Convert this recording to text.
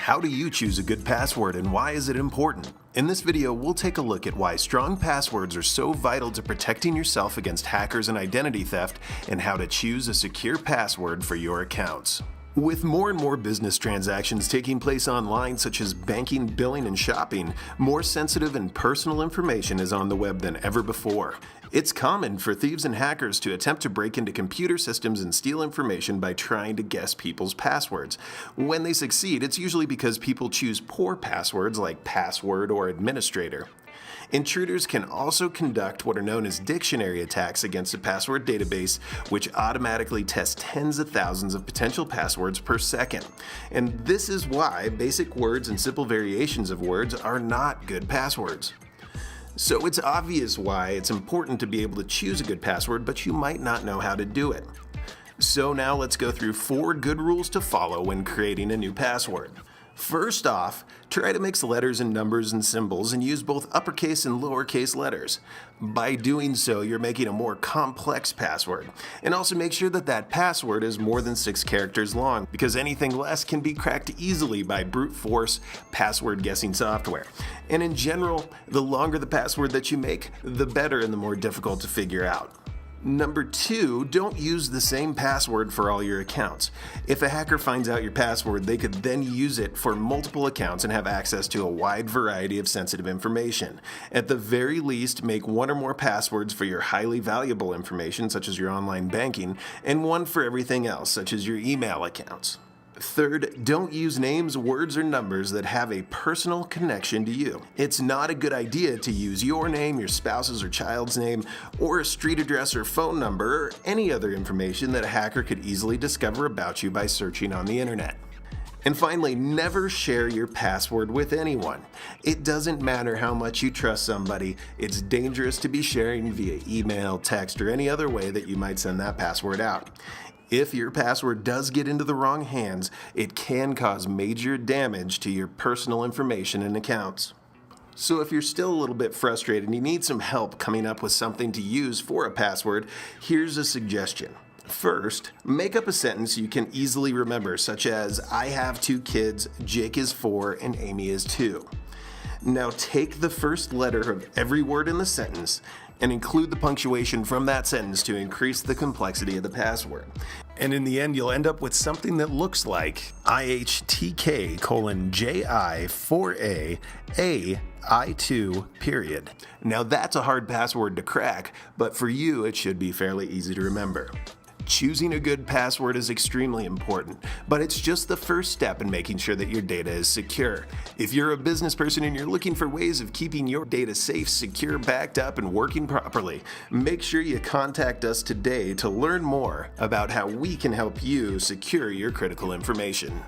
How do you choose a good password and why is it important? In this video, we'll take a look at why strong passwords are so vital to protecting yourself against hackers and identity theft, and how to choose a secure password for your accounts. With more and more business transactions taking place online, such as banking, billing, and shopping, more sensitive and personal information is on the web than ever before. It's common for thieves and hackers to attempt to break into computer systems and steal information by trying to guess people's passwords. When they succeed, it's usually because people choose poor passwords like password or administrator. Intruders can also conduct what are known as dictionary attacks against a password database, which automatically tests tens of thousands of potential passwords per second. And this is why basic words and simple variations of words are not good passwords. So it's obvious why it's important to be able to choose a good password, but you might not know how to do it. So now let's go through 4 good rules to follow when creating a new password. First off, try to mix letters and numbers and symbols and use both uppercase and lowercase letters. By doing so, you're making a more complex password. And also make sure that that password is more than 6 characters long, because anything less can be cracked easily by brute force password guessing software. And in general, the longer the password that you make, the better and the more difficult to figure out. Number 2, don't use the same password for all your accounts. If a hacker finds out your password, they could then use it for multiple accounts and have access to a wide variety of sensitive information. At the very least, make 1 or more passwords for your highly valuable information, such as your online banking, and 1 for everything else, such as your email accounts. Third, don't use names, words, or numbers that have a personal connection to you. It's not a good idea to use your name, your spouse's or child's name, or a street address or phone number, or any other information that a hacker could easily discover about you by searching on the internet. And finally, never share your password with anyone. It doesn't matter how much you trust somebody, it's dangerous to be sharing via email, text, or any other way that you might send that password out. If your password does get into the wrong hands, it can cause major damage to your personal information and accounts. So if you're still a little bit frustrated and you need some help coming up with something to use for a password, here's a suggestion. First, make up a sentence you can easily remember, such as, I have 2 kids, Jake is 4, and Amy is 2. Now take the first letter of every word in the sentence and include the punctuation from that sentence to increase the complexity of the password. And in the end, you'll end up with something that looks like IHTK:JI4A AI2 . Now that's a hard password to crack, but for you it should be fairly easy to remember. Choosing a good password is extremely important, but it's just the first step in making sure that your data is secure. If you're a business person and you're looking for ways of keeping your data safe, secure, backed up, and working properly, make sure you contact us today to learn more about how we can help you secure your critical information.